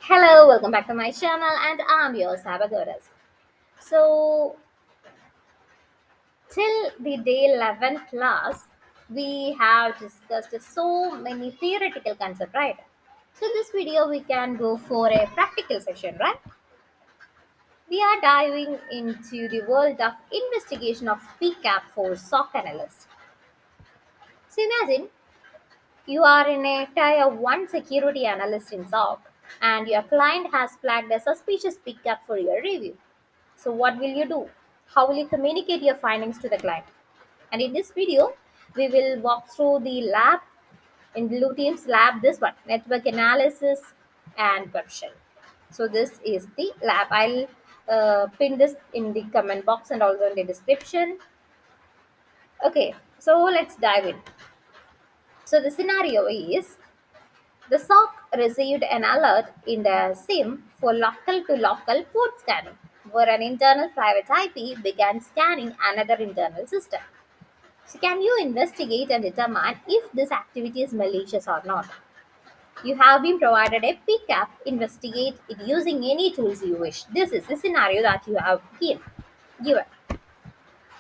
Hello, welcome back to my channel, and I'm your Sabagoras. So, till the day 11th class, we have discussed so many theoretical concepts, right? So, in this video, we can go for a practical session, right? We are diving into the world of investigation of PCAP for SOC analyst. So, imagine you are in a tier 1 security analyst in SOC, and your client has flagged a suspicious PCAP for your review. So what will you do? How will you communicate your findings to the client? And in this video, we will walk through the lab, in Blue Team's lab, this one, network analysis and web shell. So this is the lab. I'll pin this in the comment box and also in the description. Okay, so let's dive in. So the scenario is the SOC received an alert in the SIM for local to local port scanning, where an internal private IP began scanning another internal system. So, can you investigate and determine if this activity is malicious or not? You have been provided a PCAP, investigate it using any tools you wish. This is the scenario that you have given.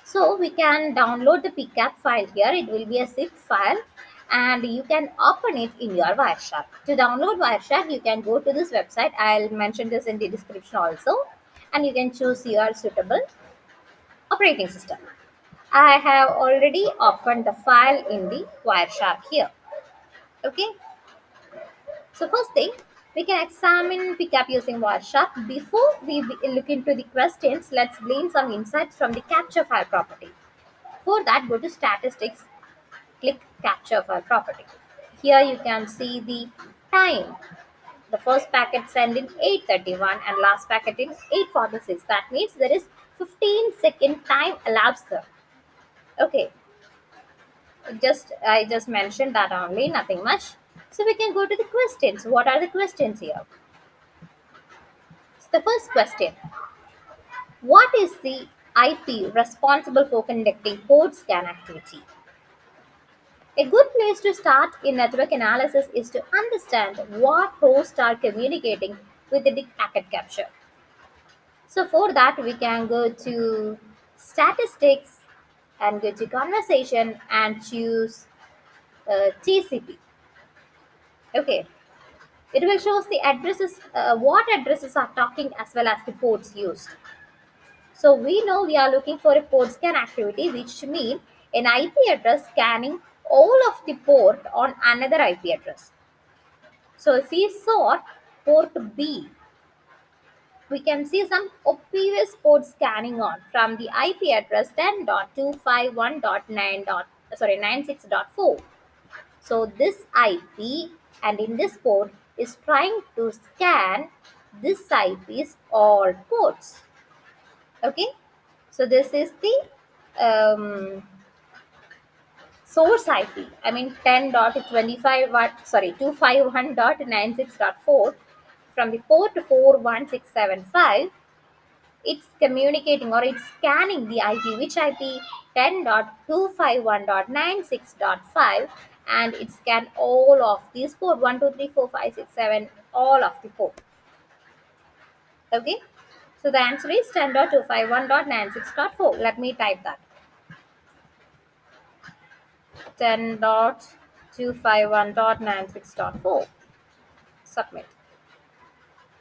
So we can download the PCAP file here. It will be a zip file and you can open it in your Wireshark. To download Wireshark, you can go to this website. I'll mention this in the description also. And you can choose your suitable operating system. I have already opened the file in the Wireshark here. Okay. So first thing, we can examine PCAP using Wireshark. Before we look into the questions, let's glean some insights from the capture file property. For that, go to statistics, click capture file property. Here you can see the time. The first packet sent in 8:31 and last packet in 8:46. That means there is 15-second time elapsed there. Okay, I just mentioned that only, nothing much. So we can go to the questions. What are the questions here? So the first question: what is the IP responsible for conducting port scan activity? A good place to start in network analysis is to understand what hosts are communicating with the packet capture. So for that, we can go to statistics and go to conversation and choose TCP. Okay, it will show us the addresses, what addresses are talking as well as the ports used. So we know we are looking for a port scan activity, which means an IP address scanning all of the port on another IP address. So if we sort port B, we can see some obvious port scanning on from the IP address 10.251.9. Sorry, 96.4. So this IP and in this port is trying to scan this IP's all ports. Okay, so this is the source IP. I mean 10.25 sorry 251.96.4 from the port 41675. It's communicating or it's scanning the IP. Which IP? 10.251.96.5, and it scan all of these port 1, 2, 3, 4, 5, 6, 7, all of the port. Okay. So the answer is 10.251.96.4. Let me type that. 10.251.96.4. Submit.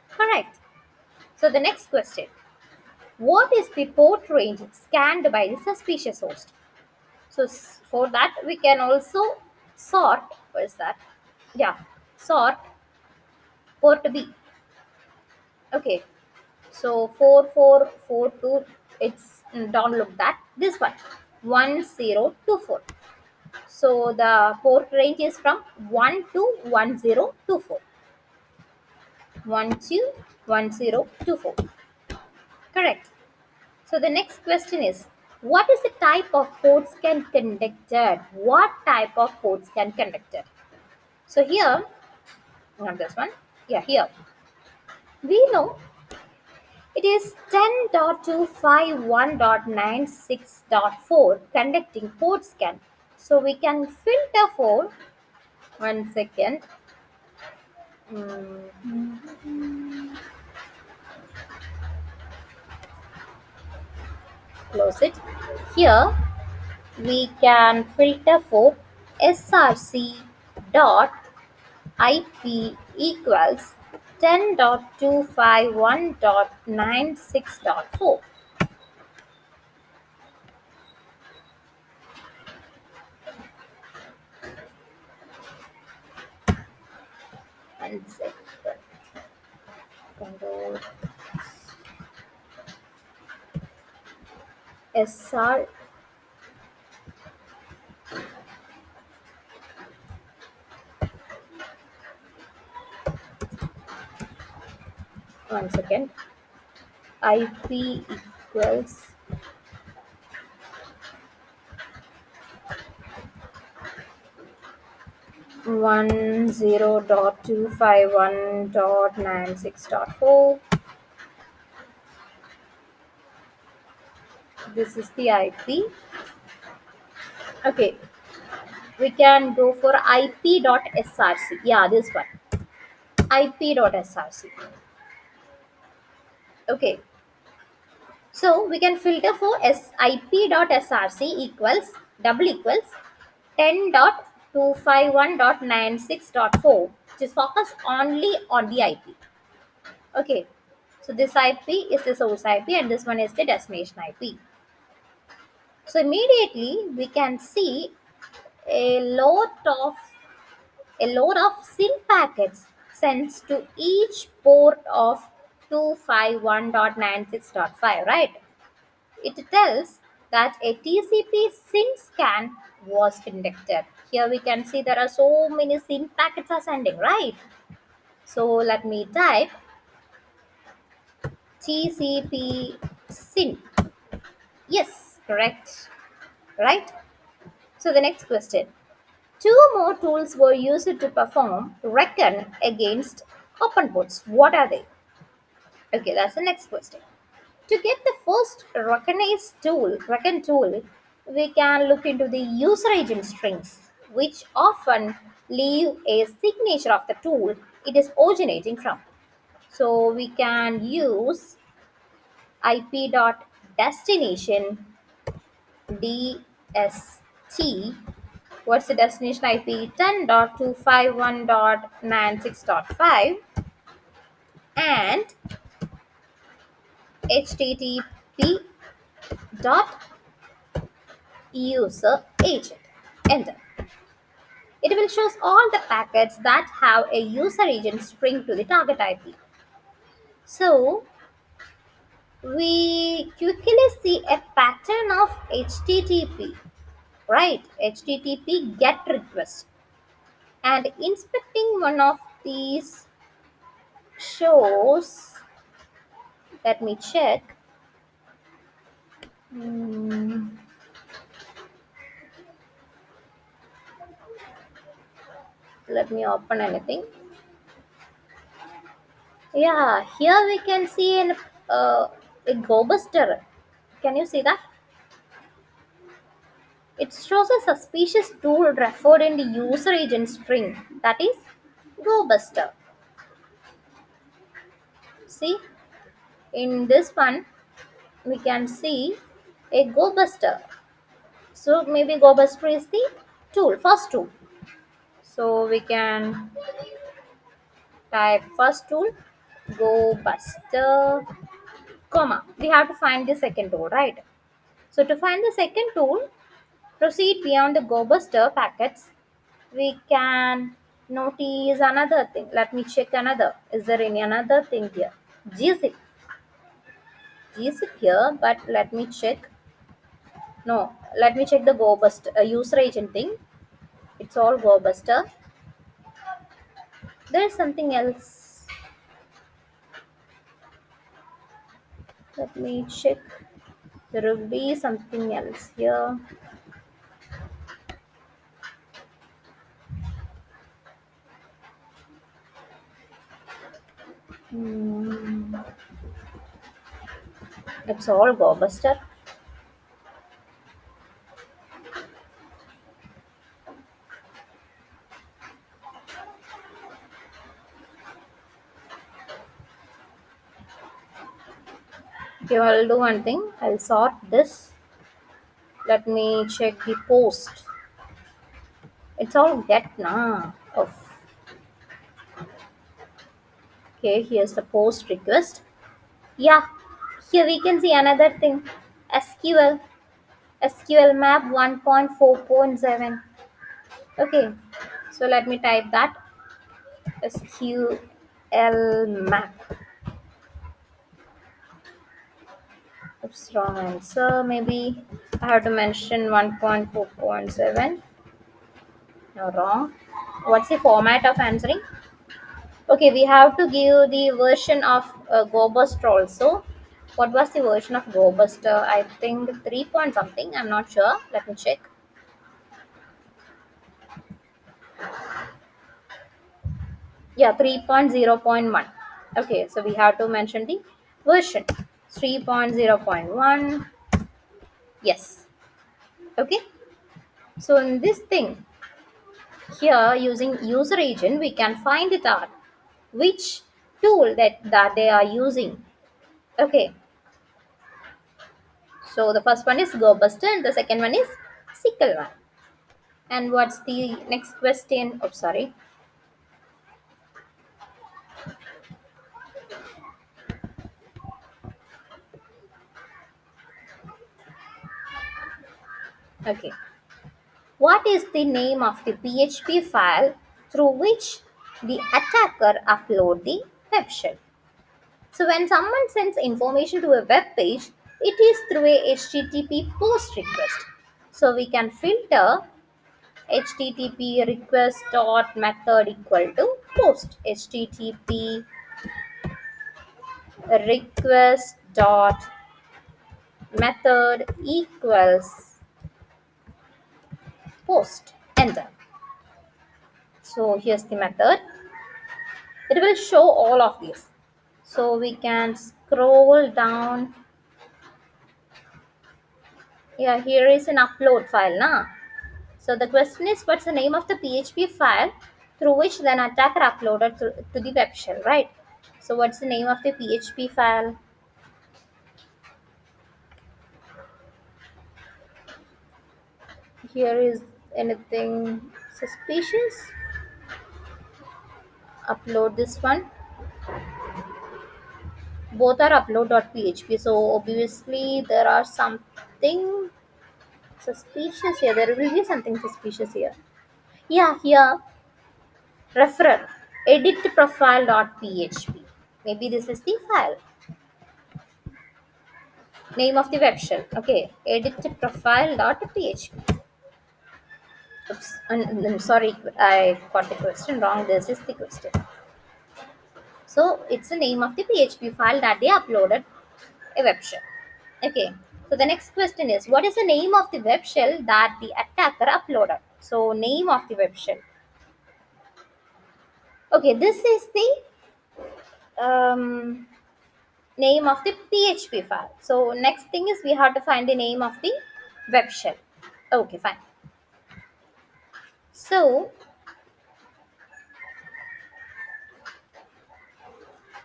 Correct. So the next question. What is the port range scanned by the suspicious host? So for that we can also sort. What is that? Yeah, sort port B. Okay. So 4442. It's don't look that this one 1024. So the port range is from 1 to 1024. 1 to 1024. Correct. So the next question is, what is the type of port scan conducted? What type of port scan conducted? So here, not this one. Yeah, here. We know it is 10.251.96.4 conducting port scan. So we can filter for 1 second. Close it. Here we can filter for src dot IP equals 10.251.96.4. One second. Control SR. One second. IP equals 10.251.96.4. This is the IP. Okay, we can go for IP.src. Yeah, this one. IP.src. Okay, so we can filter for ip.src equals double equals 10.251.96.4, which is focused only on the IP. Okay, so this IP is the source IP and this one is the destination IP. So immediately we can see a lot of SYN packets sent to each port of 251.96.5, right? It tells that a TCP SYN scan was conducted. Here we can see there are so many SYN packets are sending, right? So let me type TCP SYN. Yes, correct. Right? So the next question. Two more tools were used to perform reckon against open ports. What are they? Okay, that's the next question. To get the first reckon tool, we can look into the user agent strings, which often leave a signature of the tool it is originating from. So we can use ip.destination DST. What's the destination IP? 10.251.96.5 and http dot user agent. Enter. It will show all the packets that have a user agent string to the target IP. So we quickly see a pattern of HTTP, right? HTTP GET request. And inspecting one of these shows, let me check. Hmm, let me open anything. Yeah, here we can see a GoBuster. Can you see that? It shows a suspicious tool referred in the user agent string, that is GoBuster. See, in this one, we can see a GoBuster. So maybe GoBuster is the first tool. So we can type first tool, GoBuster, comma. We have to find the second tool, right? So to find the second tool, proceed beyond the GoBuster packets. We can notice another thing. Let me check another. Is there any another thing here? GZIP. GZIP here, but let me check. No, let me check the GoBuster user agent thing. It's all GoBuster. There's something else. Let me check. There will be something else here. Hmm. It's all GoBuster. Okay, I'll do one thing. I'll sort this. Let me check the post. It's all get now. Oh, okay, here's the post request. Yeah, here we can see another thing. SQL. SQL map 1.4.7. Okay, so let me type that. SQL map. Oops, wrong answer. Maybe I have to mention 1.4.7. No, wrong. What's the format of answering? Okay, we have to give the version of GoBuster also. What was the version of GoBuster? I think 3 point something. I'm not sure. Let me check. Yeah, 3.0.1. Okay, so we have to mention the version. 3.0.1. Yes. Okay. So in this thing, here using user agent, we can find it out which tool that they are using. Okay. So the first one is GoBuster and the second one is SQL one. And what's the next question? Oh, sorry. Okay. What is the name of the PHP file through which the attacker upload the web shell? So when someone sends information to a web page, it is through a HTTP post request. So we can filter HTTP request dot method equal to post. HTTP request dot method equals post. Enter. So here's the method. It will show all of these. So we can scroll down. Yeah, here is an upload file now. So the question is, what's the name of the PHP file through which then attacker uploaded to the web shell, right? So what's the name of the PHP file? Here is anything suspicious? Upload this one. Both are upload.php. So obviously there are something suspicious here. There will be something suspicious here. Yeah, here referrer edit profile.php. Maybe this is the file. Name of the web shell. Okay, edit profile.php. Oops, I'm sorry, I got the question wrong. This is the question. So it's the name of the PHP file that they uploaded a web shell. Okay. So the next question is, what is the name of the web shell that the attacker uploaded? So name of the web shell. Okay, this is the name of the PHP file. So next thing is we have to find the name of the web shell. Okay, fine. So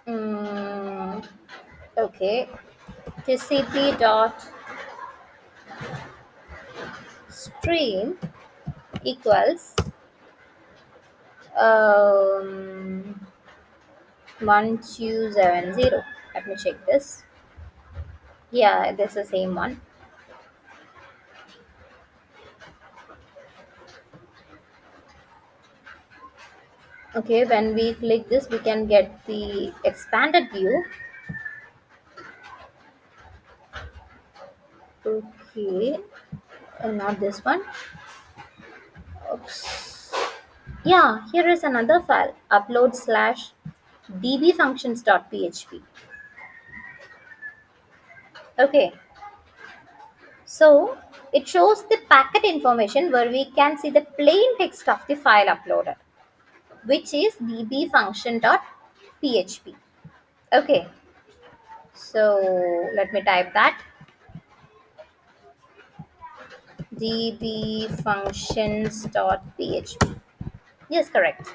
mm, okay, TCP dot stream equals 1270. Let me check this. Yeah, this is the same one. Okay, when we click this, we can get the expanded view. Okay, not this one. Oops. Yeah, here is another file, upload slash dbfunctions.php. Okay, so it shows the packet information where we can see the plain text of the file uploaded, which is dbfunction.php. Okay, so let me type that dbfunctions.php. Yes, correct.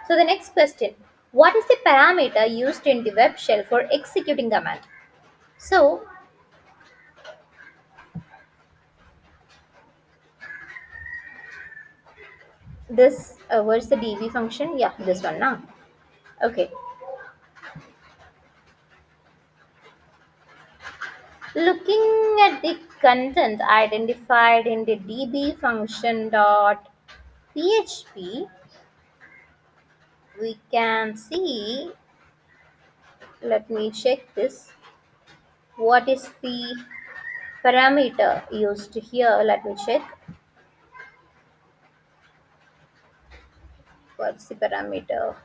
So the next question, what is the parameter used in the web shell for executing command? So this what's the db function? Yeah, this one now. Okay, looking at the content identified in the db function dot php, we can see, let me check this, what is the parameter used here. Let me check what's the parameter.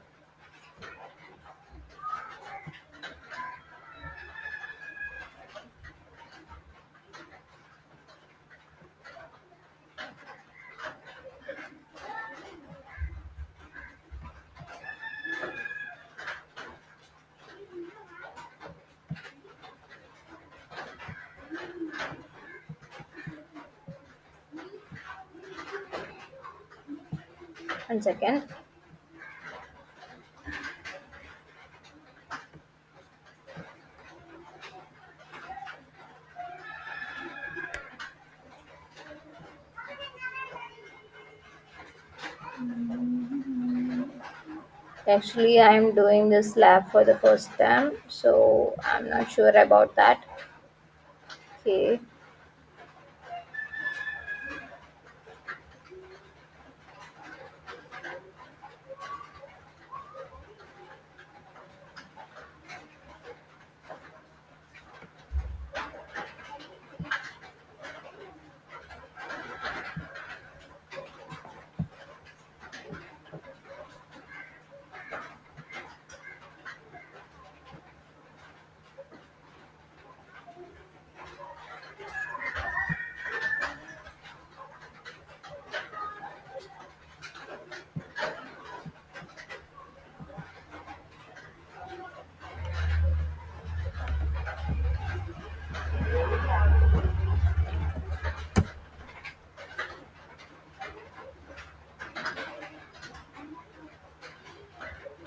1 second. Actually, I'm doing this lab for the first time, so I'm not sure about that. Okay.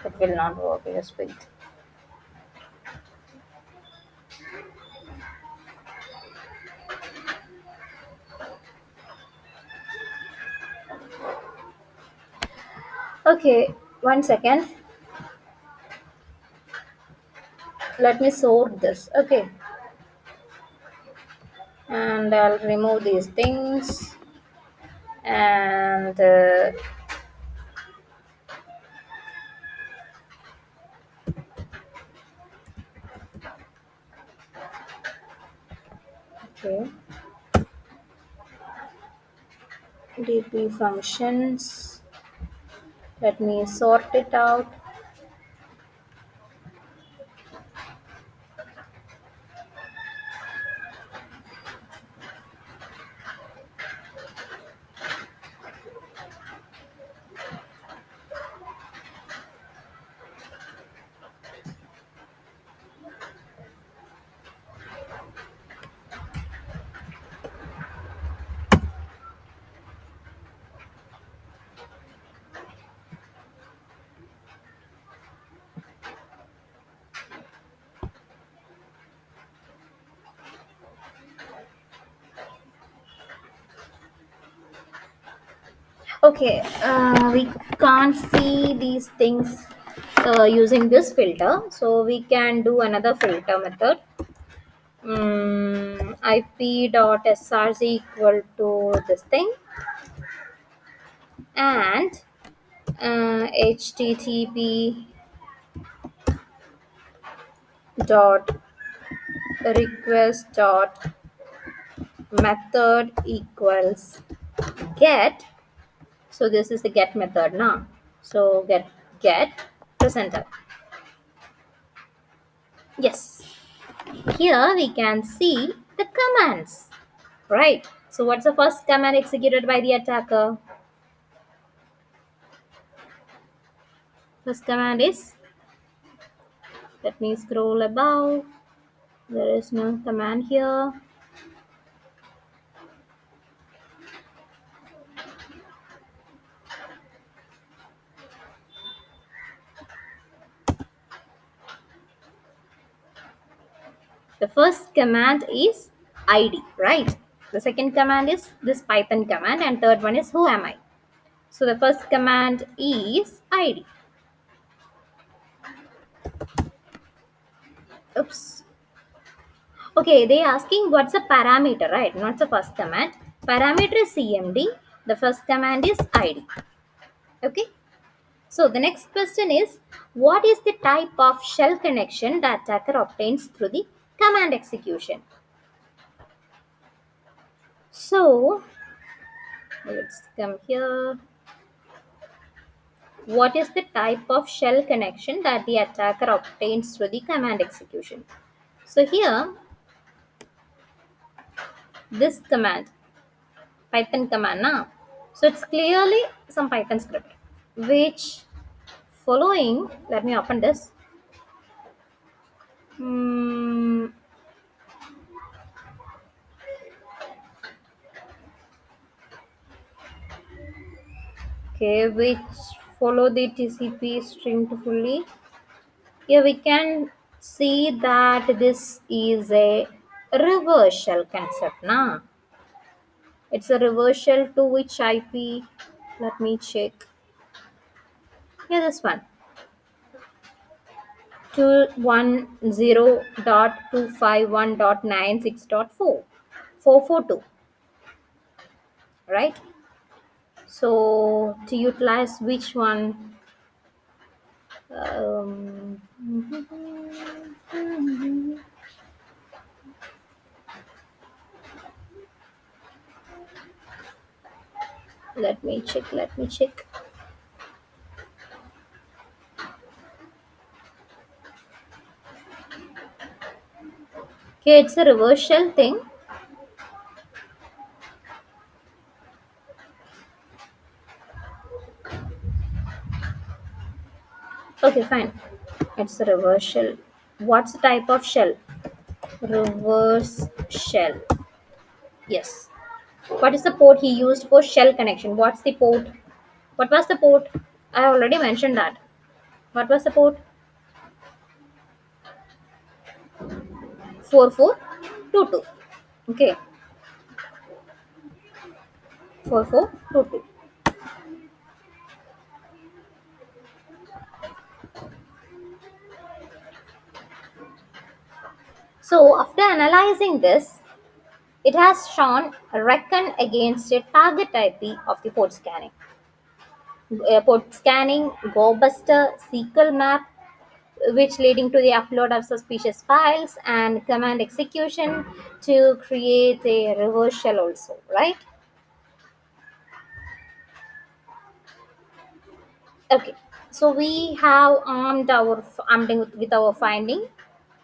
It will not work. Just wait. Okay, 1 second. Let me sort this. Okay, and I'll remove these things. And okay, db functions. Let me sort it out. Okay, we can't see these things using this filter, so we can do another filter method. ip.src equal to this thing, and http dot request dot method equals get. So this is the get method now. So get presenter. Yes, here we can see the commands, right? So what's the first command executed by the attacker? First command is, let me scroll above. There is no command here. The first command is id, right? The second command is this Python command, and third one is who am I. So the first command is id. Oops. Okay, they asking what's the parameter, right? Not the first command. Parameter is cmd. The first command is id. Okay. So the next question is, what is the type of shell connection the attacker obtains through the command execution? So let's come here. What is the type of shell connection that the attacker obtains through the command execution? So here, this command, Python command now. So it's clearly some Python script, which following, let me open this. Hmm, okay, which follow the TCP string to fully. Here we can see that this is a reverse shell concept. Now, it's a reverse shell to which IP? Let me check. Yeah, this one. 210.251.96.4. 442, right? So to utilize which one? Um, let me check. Let me check. Okay, it's a reverse shell thing. Okay, fine. It's a reverse shell. What's the type of shell? Reverse shell. Yes. What is the port he used for shell connection? What's the port? What was the port? I already mentioned that. What was the port? 4422. Okay, 4422. So after analyzing this, it has shown reckon against a target IP of the port scanning. Port scanning, GoBuster, SQL map, which leading to the upload of suspicious files and command execution to create a reverse shell also, right? Okay, so we have armed with our finding.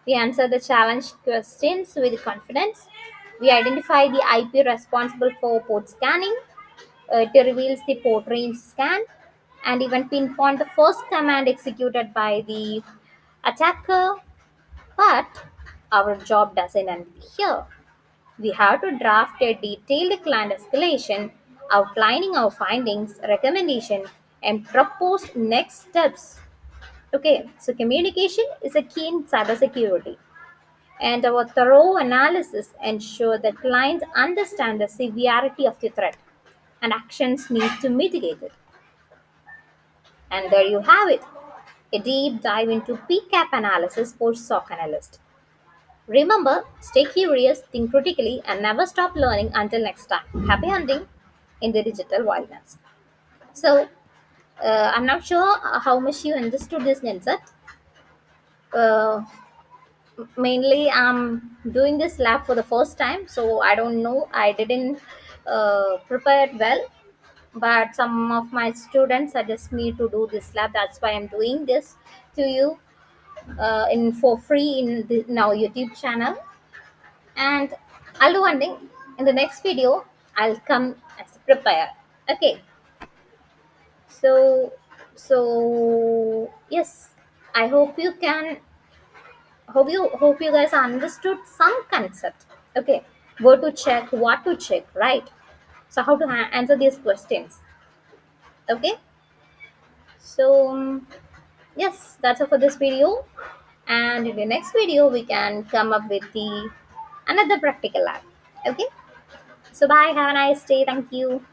We answer the challenge questions with confidence. We identify the IP responsible for port scanning. It reveals the port range scan and even pinpoint the first command executed by the attacker. But our job doesn't end here. We have to draft a detailed client escalation outlining our findings, recommendation, and proposed next steps. Okay, so communication is a key in cybersecurity, and our thorough analysis ensure that clients understand the severity of the threat and actions need to mitigate it. And there you have it, a deep dive into PCAP analysis for SOC analyst. Remember, stay curious, think critically, and never stop learning until next time. Happy hunting in the digital wilderness. So, I'm not sure how much you understood this concept. Uh, Mainly, I'm doing this lab for the first time, so I don't know. I didn't prepare it well, but some of my students suggest me to do this lab. That's why I'm doing this to you in for free in the now YouTube channel. And I'll do one thing. In the next video, I'll come as a prepare. Okay. So yes, I hope you guys understood some concept. Okay, where to check, what to check, right? So how to answer these questions. Okay. So yes, that's all for this video. and in the next video we can come up with the another practical lab. Okay, so bye, have a nice day, thank you.